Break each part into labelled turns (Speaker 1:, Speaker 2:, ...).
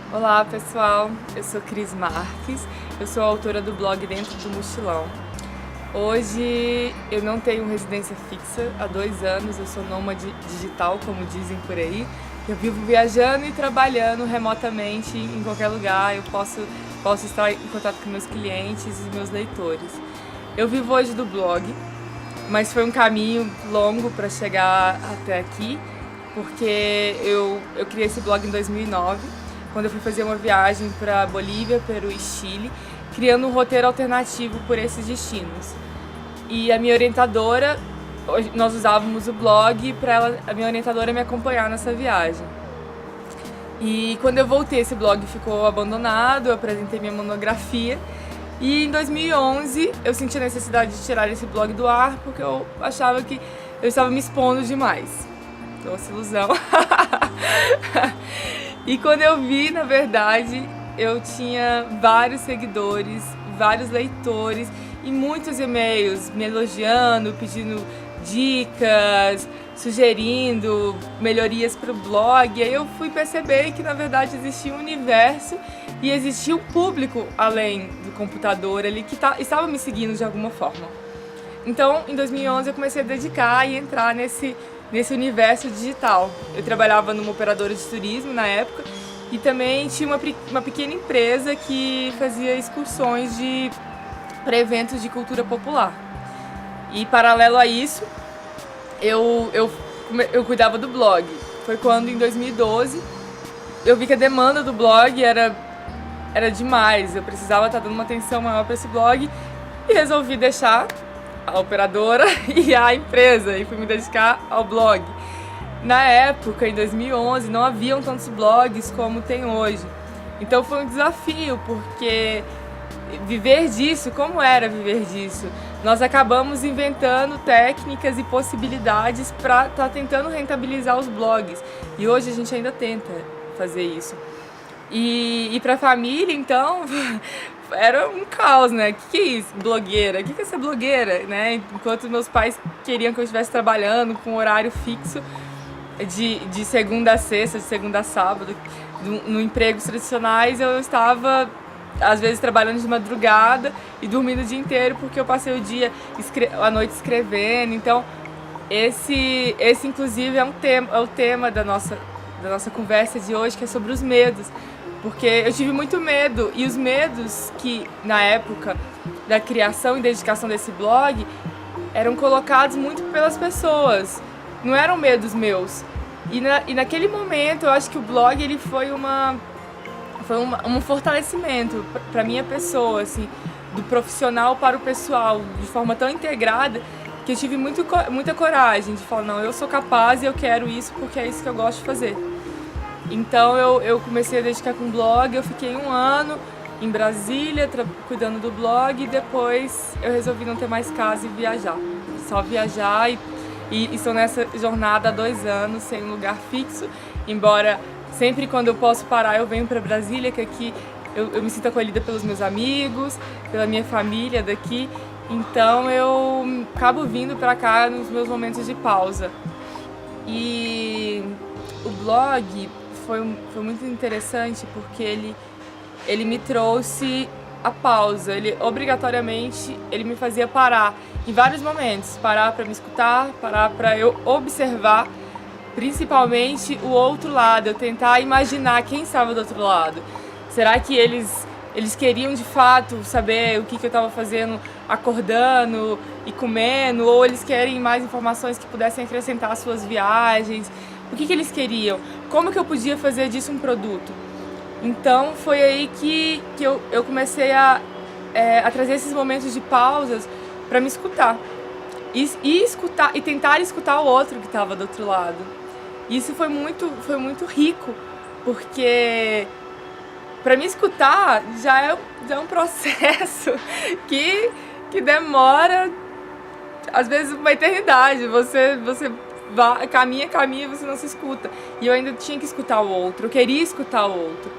Speaker 1: Olá pessoal, eu sou Cris Marques, eu sou autora do blog Dentro do Mochilão. Hoje eu não tenho residência fixa há 2 anos, eu sou nômade digital, como dizem por aí. Eu vivo viajando e trabalhando remotamente em qualquer lugar, eu posso estar em contato com meus clientes e meus leitores. Eu vivo hoje do blog, mas foi um caminho longo para chegar até aqui, porque eu criei esse blog em 2009. Quando eu fui fazer uma viagem para Bolívia, Peru e Chile, criando um roteiro alternativo por esses destinos. E a minha orientadora, nós usávamos o blog para a minha orientadora me acompanhar nessa viagem. E quando eu voltei, esse blog ficou abandonado, eu apresentei minha monografia. E em 2011 eu senti a necessidade de tirar esse blog do ar, porque eu achava que eu estava me expondo demais. Então, essa ilusão. E quando eu vi, na verdade, eu tinha vários seguidores, vários leitores e muitos e-mails me elogiando, pedindo dicas, sugerindo melhorias para o blog. E aí eu fui perceber que, na verdade, existia um universo e existia um público além do computador ali que estava me seguindo de alguma forma. Então, em 2011, eu comecei a dedicar e entrar nesse universo digital. Eu trabalhava numa operadora de turismo na época e também tinha uma pequena empresa que fazia excursões para eventos de cultura popular. E paralelo a isso, eu cuidava do blog. Foi quando, em 2012, eu vi que a demanda do blog era demais. Eu precisava estar dando uma atenção maior para esse blog e resolvi deixar a operadora e a empresa, e fui me dedicar ao blog. Na época, em 2011, não haviam tantos blogs como tem hoje. Então foi um desafio, porque viver disso, como era viver disso? Nós acabamos inventando técnicas e possibilidades para estar tentando rentabilizar os blogs. E hoje a gente ainda tenta fazer isso. E para a família, então, era um caos, né? O que é isso? Blogueira? O que é essa blogueira? Né? Enquanto meus pais queriam que eu estivesse trabalhando com um horário fixo de segunda a sexta, de segunda a sábado, no empregos tradicionais, eu estava, às vezes, trabalhando de madrugada e dormindo o dia inteiro, porque eu passei o dia, a noite escrevendo. Então, esse inclusive, é o tema da nossa conversa de hoje, que é sobre os medos. Porque eu tive muito medo, e os medos que, na época da criação e dedicação desse blog, eram colocados muito pelas pessoas, não eram medos meus. E naquele momento, eu acho que o blog ele foi um fortalecimento para minha pessoa, assim, do profissional para o pessoal, de forma tão integrada, que eu tive muita coragem de falar, não, eu sou capaz e eu quero isso porque é isso que eu gosto de fazer. Então eu comecei a dedicar com o blog, eu fiquei 1 ano em Brasília cuidando do blog, e depois eu resolvi não ter mais casa e viajar. Só viajar e estou nessa jornada há 2 anos, sem um lugar fixo, embora sempre quando eu posso parar eu venho para Brasília, que aqui eu me sinto acolhida pelos meus amigos, pela minha família daqui, então eu acabo vindo para cá nos meus momentos de pausa. E o blog foi muito interessante porque ele me trouxe a pausa. Obrigatoriamente ele me fazia parar em vários momentos, parar para me escutar, parar para eu observar, principalmente o outro lado, eu tentar imaginar quem estava do outro lado. Será que eles queriam de fato saber o que eu estava fazendo, acordando e comendo, ou eles querem mais informações que pudessem acrescentar às suas viagens? O que eles queriam? Como que eu podia fazer disso um produto? Então foi aí que eu comecei a trazer esses momentos de pausas para me escutar. Escutar e tentar escutar o outro que estava do outro lado. Isso foi muito rico, porque para me escutar já é um processo que demora, às vezes, uma eternidade. Você caminha e você não se escuta. E eu ainda tinha que escutar o outro, eu queria escutar o outro.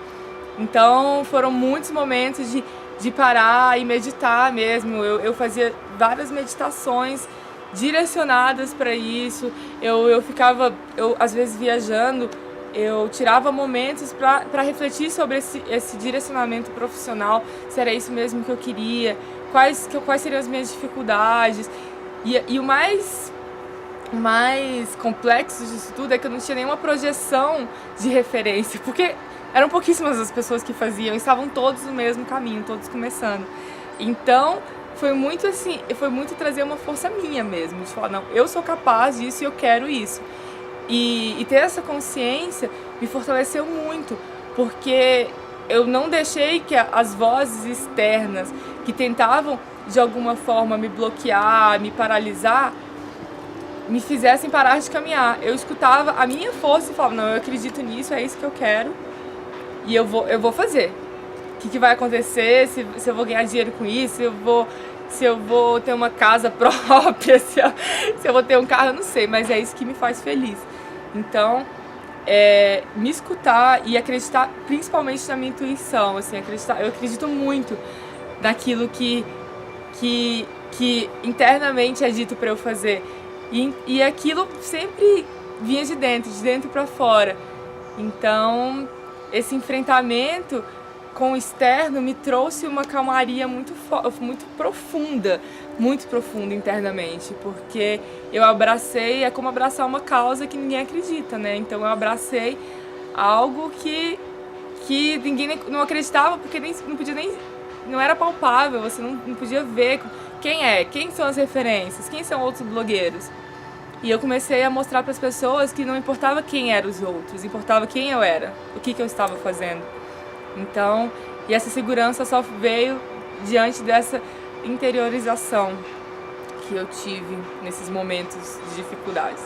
Speaker 1: Então foram muitos momentos de parar e meditar mesmo. Eu fazia várias meditações direcionadas para isso. Eu ficava, às vezes viajando, eu tirava momentos para refletir sobre esse direcionamento profissional, se era isso mesmo que eu queria, quais seriam as minhas dificuldades. E o mais complexo disso tudo é que eu não tinha nenhuma projeção de referência, porque eram pouquíssimas as pessoas que faziam, estavam todos no mesmo caminho, todos começando. Então, foi muito trazer uma força minha mesmo, de falar, não, eu sou capaz disso e eu quero isso. E ter essa consciência me fortaleceu muito, porque eu não deixei que as vozes externas que tentavam, de alguma forma, me bloquear, me paralisar, me fizessem parar de caminhar. Eu escutava a minha força e falava, não, eu acredito nisso, é isso que eu quero e eu vou fazer. O que vai acontecer, se eu vou ganhar dinheiro com isso, se eu vou ter uma casa própria, se eu vou ter um carro, eu não sei, mas é isso que me faz feliz. Então, me escutar e acreditar principalmente na minha intuição, assim, eu acredito muito naquilo que internamente é dito para eu fazer. E aquilo sempre vinha de dentro para fora. Então, esse enfrentamento com o externo me trouxe uma calmaria muito profunda internamente, porque eu abracei, é como abraçar uma causa que ninguém acredita, né? Então eu abracei algo que ninguém não acreditava, porque não era palpável, você não podia ver quem são as referências, quem são outros blogueiros. E eu comecei a mostrar para as pessoas que não importava quem eram os outros, importava quem eu era, o que eu estava fazendo. Então, e essa segurança só veio diante dessa interiorização que eu tive nesses momentos de dificuldades.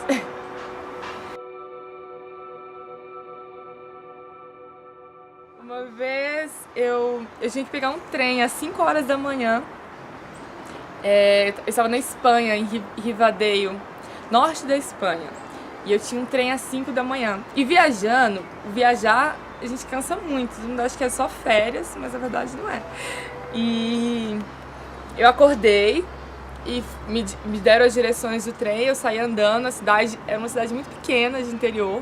Speaker 1: Uma vez eu tinha que pegar um trem às 5 horas da manhã. Eu estava na Espanha, em Ribadeo, norte da Espanha. E eu tinha um trem às 5 da manhã. E viajar, a gente cansa muito. Todo mundo acha que é só férias, mas a verdade não é. E eu acordei e me deram as direções do trem, eu saí andando. A cidade era uma cidade muito pequena, de interior.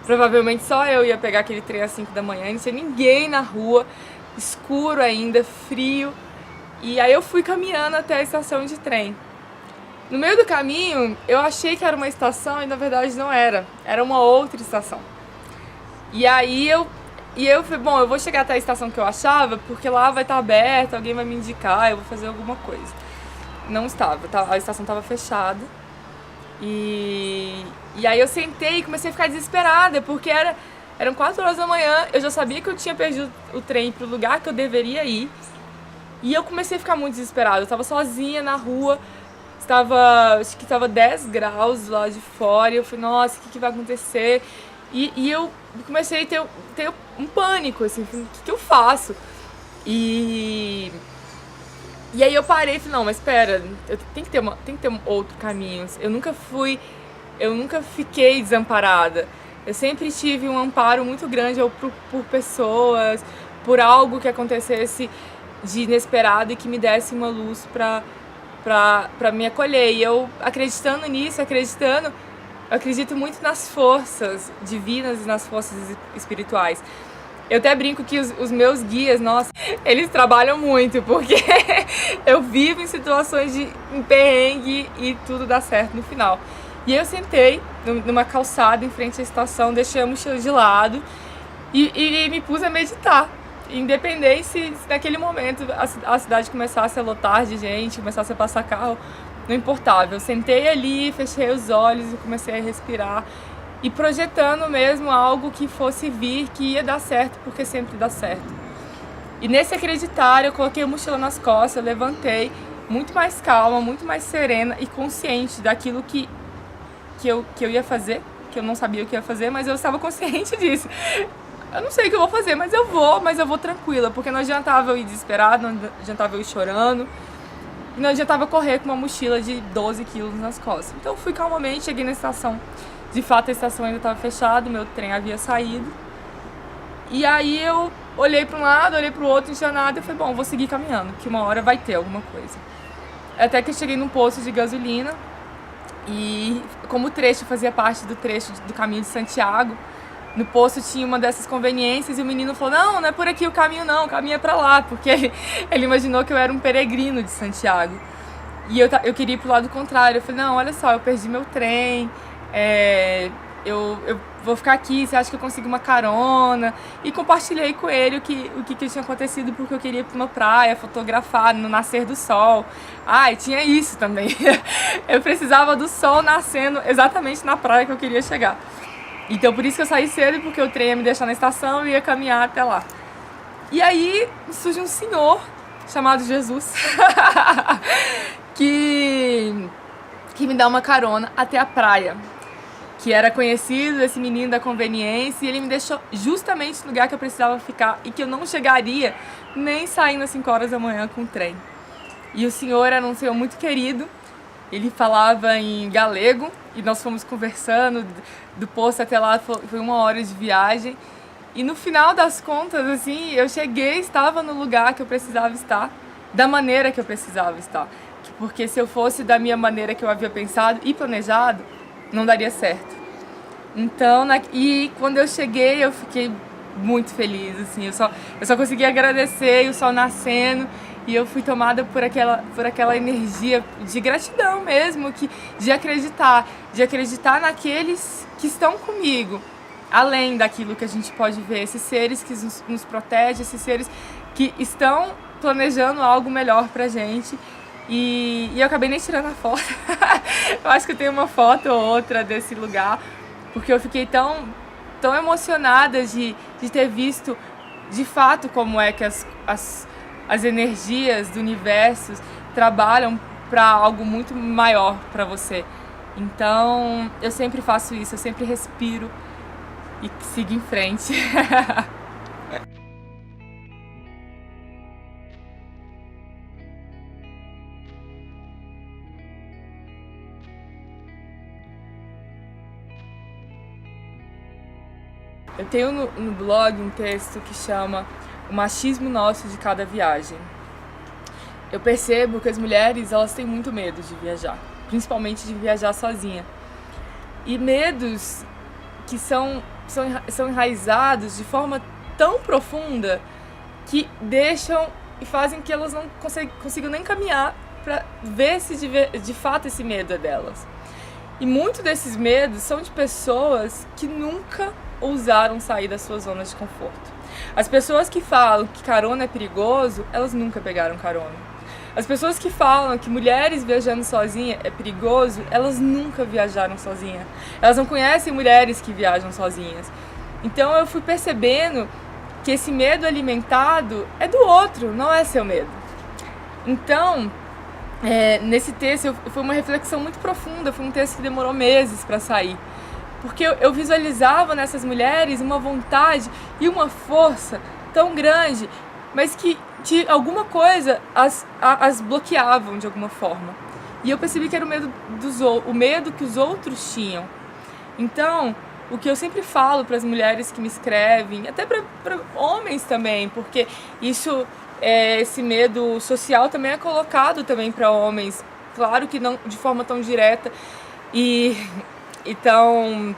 Speaker 1: Provavelmente só eu ia pegar aquele trem às 5 da manhã, não tinha ninguém na rua, escuro ainda, frio. E aí eu fui caminhando até a estação de trem. No meio do caminho, eu achei que era uma estação e na verdade não era. Era uma outra estação. E aí eu falei, bom, eu vou chegar até a estação que eu achava, porque lá vai estar aberto, alguém vai me indicar, eu vou fazer alguma coisa. Não estava, a estação estava fechada. E aí eu sentei e comecei a ficar desesperada, porque eram 4 horas da manhã, eu já sabia que eu tinha perdido o trem para o lugar que eu deveria ir. E eu comecei a ficar muito desesperada, eu estava sozinha na rua, acho que estava 10 graus lá de fora, e eu falei, nossa, o que vai acontecer? E eu comecei a ter um pânico, assim, o que eu faço? E aí eu parei e falei, não, mas espera, tem que ter um outro caminho. Eu nunca fiquei desamparada. Eu sempre tive um amparo muito grande por pessoas, por algo que acontecesse de inesperado e que me desse uma luz pra me acolher. E eu, acreditando nisso, eu acredito muito nas forças divinas e nas forças espirituais. Eu até brinco que os meus guias, nossa, eles trabalham muito, porque eu vivo em situações de perrengue e tudo dá certo no final. E eu sentei numa calçada em frente à estação, deixei a mochila de lado e me pus a meditar. Independente se naquele momento a cidade começasse a lotar de gente, começasse a passar carro, não importava. Eu sentei ali, fechei os olhos e comecei a respirar. E projetando mesmo algo que fosse vir, que ia dar certo, porque sempre dá certo. E nesse acreditar, eu coloquei a mochila nas costas, eu levantei, muito mais calma, muito mais serena e consciente daquilo que eu ia fazer, que eu não sabia o que ia fazer, mas eu estava consciente disso. Eu não sei o que eu vou fazer, mas eu vou tranquila, porque não adiantava eu ir desesperada, não adiantava eu ir chorando, e não adiantava correr com uma mochila de 12 quilos nas costas. Então eu fui calmamente, cheguei na estação. De fato, a estação ainda estava fechada, meu trem havia saído. E aí eu olhei para um lado, olhei para o outro, não tinha nada. Eu falei, bom, vou seguir caminhando, que uma hora vai ter alguma coisa. Até que eu cheguei num posto de gasolina. E como o trecho fazia parte do trecho do caminho de Santiago, no posto tinha uma dessas conveniências e o menino falou, não, não é por aqui o caminho não, o caminho é pra lá, porque ele imaginou que eu era um peregrino de Santiago. E eu queria ir pro lado contrário. Eu falei, não, olha só, eu perdi meu trem, eu vou ficar aqui, você acha que eu consigo uma carona? E compartilhei com ele o que tinha acontecido, porque eu queria ir pra uma praia, fotografar no nascer do sol. Ah, e tinha isso também. Eu precisava do sol nascendo exatamente na praia que eu queria chegar. Então por isso que eu saí cedo, porque o trem ia me deixar na estação e ia caminhar até lá. E aí surge um senhor chamado Jesus que me dá uma carona até a praia, que era conhecido, esse menino da conveniência, e ele me deixou justamente no lugar que eu precisava ficar e que eu não chegaria nem saindo às 5 horas da manhã com o trem. E o senhor era um senhor muito querido, ele falava em galego e nós fomos conversando, do posto até lá foi 1 hora de viagem. E no final das contas, assim, eu cheguei, estava no lugar que eu precisava estar, da maneira que eu precisava estar. Porque se eu fosse da minha maneira que eu havia pensado e planejado, não daria certo. Então, e quando eu cheguei, eu fiquei muito feliz, assim, eu só consegui agradecer, e o sol nascendo, e eu fui tomada por aquela energia de gratidão mesmo, de acreditar naqueles que estão comigo, além daquilo que a gente pode ver, esses seres que nos protegem, esses seres que estão planejando algo melhor pra gente. E eu acabei nem tirando a foto. Eu acho que eu tenho uma foto ou outra desse lugar, porque eu fiquei tão emocionada de ter visto de fato como é que as energias do universo trabalham para algo muito maior para você. Então eu sempre faço isso, eu sempre respiro e sigo em frente. Eu tenho no blog um texto que chama O Machismo Nosso de Cada Viagem. Eu percebo que as mulheres, elas têm muito medo de viajar, principalmente de viajar sozinha. E medos que são enraizados de forma tão profunda que deixam e fazem que elas não consigam nem caminhar para ver se de fato esse medo é delas. E muitos desses medos são de pessoas que nunca ousaram sair da sua zona de conforto. As pessoas que falam que carona é perigoso, elas nunca pegaram carona. As pessoas que falam que mulheres viajando sozinha é perigoso, elas nunca viajaram sozinha. Elas não conhecem mulheres que viajam sozinhas. Então eu fui percebendo que esse medo alimentado é do outro, não é seu medo. Então, nesse texto foi uma reflexão muito profunda, foi um texto que demorou meses para sair. Porque eu visualizava nessas mulheres uma vontade e uma força tão grande, mas que de alguma coisa as bloqueavam de alguma forma. E eu percebi que era o medo que os outros tinham. Então, o que eu sempre falo para as mulheres que me escrevem, até para homens também, porque esse medo social também é colocado também para homens, claro que não de forma tão direta e tão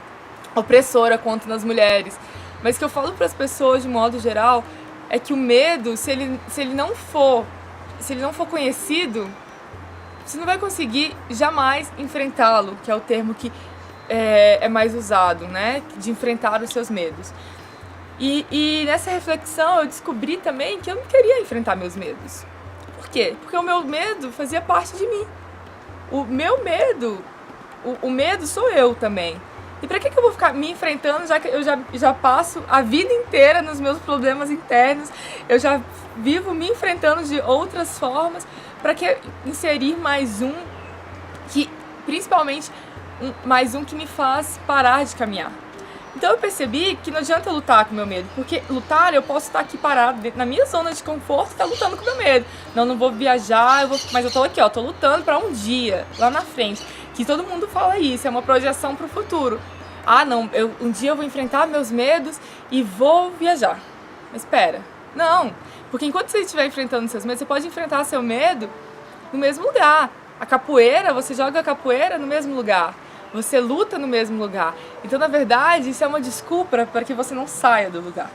Speaker 1: opressora quanto nas mulheres, mas que eu falo para as pessoas de modo geral é que o medo, se ele não for conhecido, você não vai conseguir jamais enfrentá-lo, que é o termo que é mais usado, né? De enfrentar os seus medos. E nessa reflexão eu descobri também que eu não queria enfrentar meus medos. Por quê? Porque o meu medo fazia parte de mim. O meu medo, o medo sou eu também. E pra que eu vou ficar me enfrentando, já que eu já passo a vida inteira nos meus problemas internos, eu já vivo me enfrentando de outras formas, pra que inserir mais um, principalmente mais um que me faz parar de caminhar. Então eu percebi que não adianta lutar com o meu medo, porque lutar eu posso estar aqui parado na minha zona de conforto e estar lutando com o meu medo. Não vou viajar, mas eu tô aqui, tô lutando pra um dia, lá na frente. Que todo mundo fala isso, é uma projeção pro futuro. Ah, não, um dia eu vou enfrentar meus medos e vou viajar. Mas espera, não, porque enquanto você estiver enfrentando seus medos, você pode enfrentar seu medo no mesmo lugar. A capoeira, você joga a capoeira no mesmo lugar. você luta no mesmo lugar. Então, na verdade, isso é uma desculpa para que você não saia do lugar.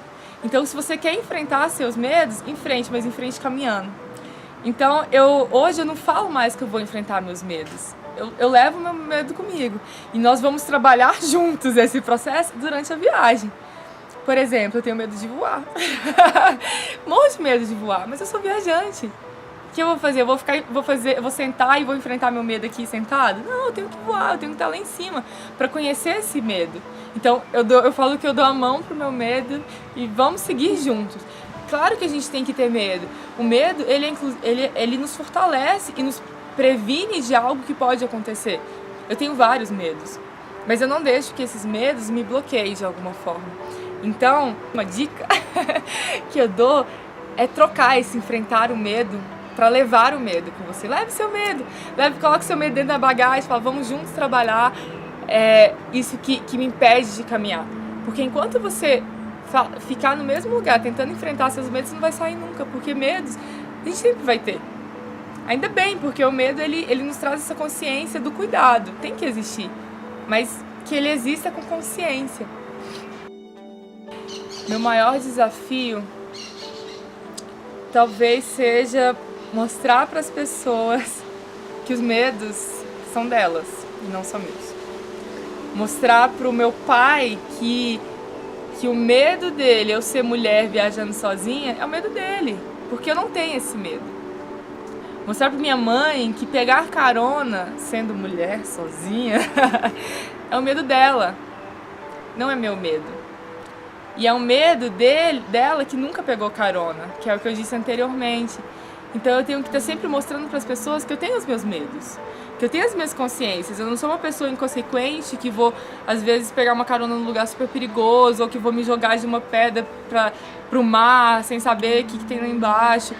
Speaker 1: Então, se você quer enfrentar seus medos, enfrente, mas enfrente caminhando. Então, hoje eu não falo mais que eu vou enfrentar meus medos. Eu levo meu medo comigo. E nós vamos trabalhar juntos esse processo durante a viagem. Por exemplo, eu tenho medo de voar. Morro de medo de voar, mas eu sou viajante. O que eu vou fazer? Eu vou sentar e vou enfrentar meu medo aqui sentado? Não, eu tenho que voar, eu tenho que estar lá em cima para conhecer esse medo. Então, eu falo que eu dou a mão pro meu medo e vamos seguir juntos. Claro que a gente tem que ter medo. O medo, ele nos fortalece e nos previne de algo que pode acontecer. Eu tenho vários medos, mas eu não deixo que esses medos me bloqueiem de alguma forma. Então, uma dica que eu dou é trocar esse enfrentar o medo para levar o medo com você. Leve seu medo, coloque seu medo dentro da bagagem, fala, vamos juntos trabalhar isso que me impede de caminhar. Porque enquanto você ficar no mesmo lugar, tentando enfrentar seus medos, você não vai sair nunca, porque medos a gente sempre vai ter. Ainda bem, porque o medo ele nos traz essa consciência do cuidado, tem que existir, mas que ele exista com consciência. Meu maior desafio talvez seja mostrar para as pessoas que os medos são delas e não são meus. Mostrar para o meu pai que o medo dele, eu ser mulher viajando sozinha, é o medo dele, porque eu não tenho esse medo. Mostrar para minha mãe que pegar carona sendo mulher sozinha é o medo dela, não é meu medo. E é um medo dela que nunca pegou carona, que é o que eu disse anteriormente. Então eu tenho que estar sempre mostrando para as pessoas que eu tenho os meus medos, que eu tenho as minhas consciências. Eu não sou uma pessoa inconsequente que vou, às vezes, pegar uma carona num lugar super perigoso ou que vou me jogar de uma pedra pro mar sem saber o que tem lá embaixo.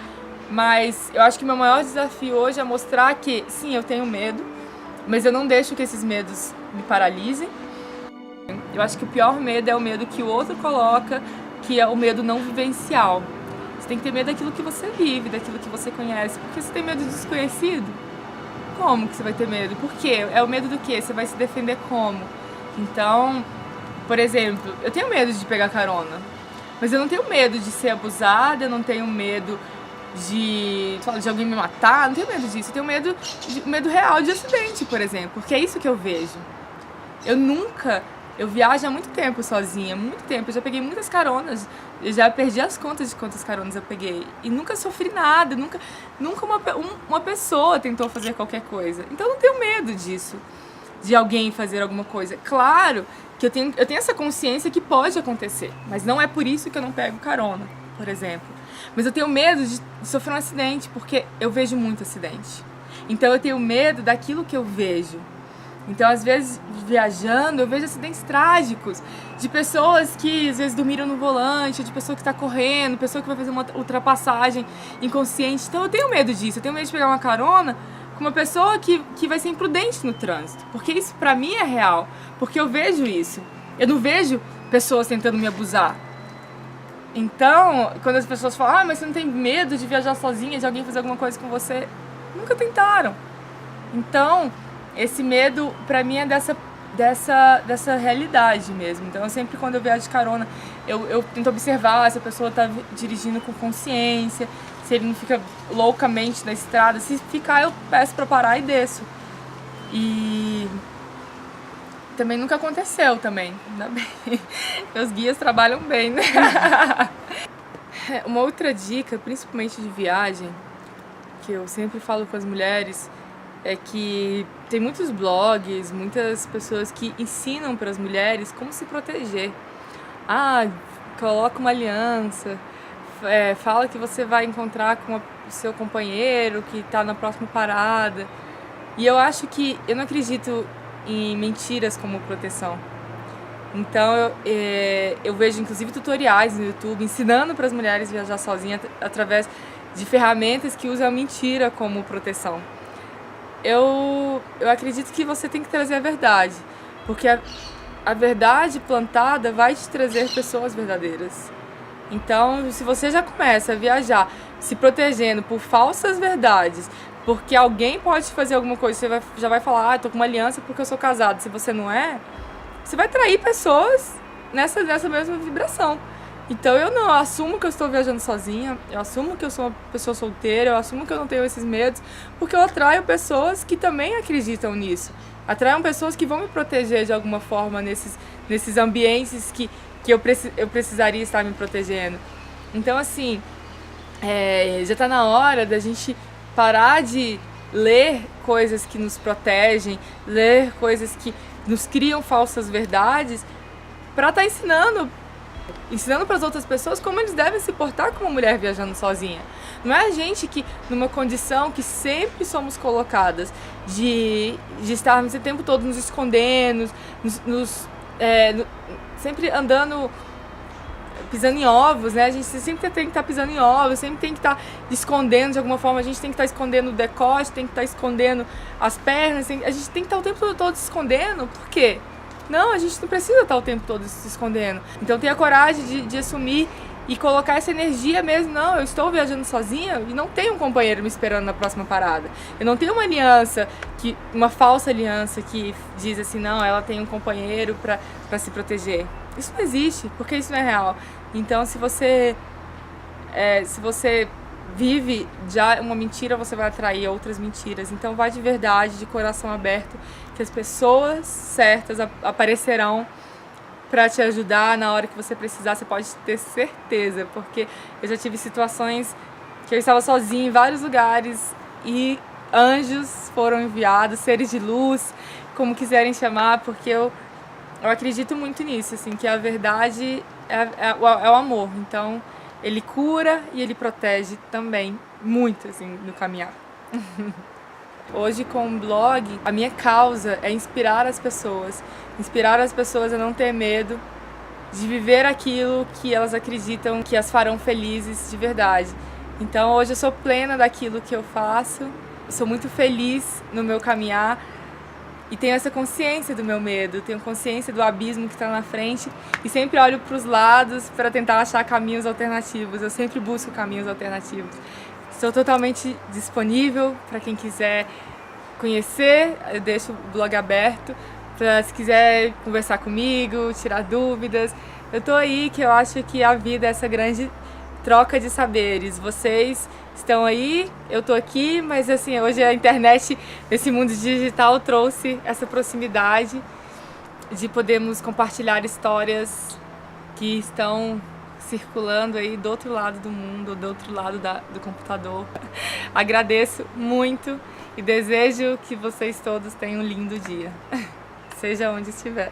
Speaker 1: Mas eu acho que meu maior desafio hoje é mostrar que, sim, eu tenho medo, mas eu não deixo que esses medos me paralisem. Eu acho que o pior medo é o medo que o outro coloca, que é o medo não vivencial. Você tem que ter medo daquilo que você vive, daquilo que você conhece. Porque você tem medo do desconhecido? Como que você vai ter medo? Por quê? É o medo do quê? Você vai se defender como? Então, por exemplo, eu tenho medo de pegar carona, mas eu não tenho medo de ser abusada, eu não tenho medo de alguém me matar, não tenho medo disso. Eu tenho medo real de acidente, por exemplo, porque é isso que eu vejo. Eu viajo há muito tempo sozinha, muito tempo. Eu já peguei muitas caronas, eu já perdi as contas de quantas caronas eu peguei. E nunca sofri nada, nunca uma pessoa tentou fazer qualquer coisa. Então eu não tenho medo disso, de alguém fazer alguma coisa. Claro que eu tenho essa consciência que pode acontecer, mas não é por isso que eu não pego carona, por exemplo. Mas eu tenho medo de sofrer um acidente, porque eu vejo muito acidente. Então eu tenho medo daquilo que eu vejo. Então, às vezes, viajando, eu vejo acidentes trágicos de pessoas que, às vezes, dormiram no volante, de pessoa que está correndo, pessoa que vai fazer uma ultrapassagem inconsciente. Então, eu tenho medo disso. Eu tenho medo de pegar uma carona com uma pessoa que vai ser imprudente no trânsito. Porque isso, pra mim, é real. Porque eu vejo isso. Eu não vejo pessoas tentando me abusar. Então, quando as pessoas falam, mas você não tem medo de viajar sozinha, de alguém fazer alguma coisa com você? Nunca tentaram. Então, esse medo, pra mim, é dessa realidade mesmo. Então, sempre quando eu viajo de carona, eu tento observar se a pessoa tá dirigindo com consciência, se ele não fica loucamente na estrada. Se ficar, eu peço pra parar e desço. E também nunca aconteceu também, ainda bem. Meus guias trabalham bem, né? Uma outra dica, principalmente de viagem, que eu sempre falo com as mulheres, é que tem muitos blogs, muitas pessoas que ensinam para as mulheres como se proteger. Coloca uma aliança, fala que você vai encontrar com o seu companheiro que está na próxima parada. E eu acho que eu não acredito em mentiras como proteção. Então eu vejo inclusive tutoriais no YouTube ensinando para as mulheres viajar sozinhas através de ferramentas que usam a mentira como proteção. Eu acredito que você tem que trazer a verdade, porque a verdade plantada vai te trazer pessoas verdadeiras. Então, se você já começa a viajar se protegendo por falsas verdades, porque alguém pode fazer alguma coisa, você já vai falar, tô com uma aliança porque eu sou casado. Se você não é, você vai trair pessoas nessa mesma vibração. Então eu assumo que eu estou viajando sozinha, eu assumo que eu sou uma pessoa solteira, eu assumo que eu não tenho esses medos, porque eu atraio pessoas que também acreditam nisso. Atraio pessoas que vão me proteger de alguma forma nesses ambientes que eu precisaria estar me protegendo. Então, assim, já está na hora da gente parar de ler coisas que nos protegem, ler coisas que nos criam falsas verdades, para estar ensinando para as outras pessoas como eles devem se portar com uma mulher viajando sozinha. Não é a gente que, numa condição que sempre somos colocadas, de estarmos o tempo todo nos escondendo, sempre andando, pisando em ovos, né? A gente sempre tem que estar pisando em ovos, sempre tem que estar escondendo de alguma forma, a gente tem que estar escondendo o decote, tem que estar escondendo as pernas, a gente tem que estar o tempo todo se escondendo. Por quê? Não, a gente não precisa estar o tempo todo se escondendo. Então tenha coragem de assumir e colocar essa energia mesmo. Não, eu estou viajando sozinha e não tenho um companheiro me esperando na próxima parada. Eu não tenho uma aliança, uma falsa aliança que diz assim, não, ela tem um companheiro para se proteger. Isso não existe, porque isso não é real. Então se você vive já uma mentira, você vai atrair outras mentiras. Então vai de verdade, de coração aberto, que as pessoas certas aparecerão para te ajudar na hora que você precisar. Você pode ter certeza, porque eu já tive situações que eu estava sozinha em vários lugares e anjos foram enviados, seres de luz, como quiserem chamar, porque eu acredito muito nisso, assim, que a verdade é o amor. Então ele cura e ele protege também muito, assim, no caminhar. Hoje, com o blog, a minha causa é inspirar as pessoas a não ter medo de viver aquilo que elas acreditam que as farão felizes de verdade. Então hoje eu sou plena daquilo que eu faço, sou muito feliz no meu caminhar e tenho essa consciência do meu medo, tenho consciência do abismo que está na frente e sempre olho para os lados para tentar achar caminhos alternativos. Eu sempre busco caminhos alternativos. Estou totalmente disponível para quem quiser conhecer, eu deixo o blog aberto para se quiser conversar comigo, tirar dúvidas. Eu tô aí, que eu acho que a vida é essa grande troca de saberes. Vocês estão aí, eu tô aqui, mas assim, hoje a internet, esse mundo digital trouxe essa proximidade de podermos compartilhar histórias que estão circulando aí do outro lado do mundo, do outro lado do computador. Agradeço muito e desejo que vocês todos tenham um lindo dia, seja onde estiver.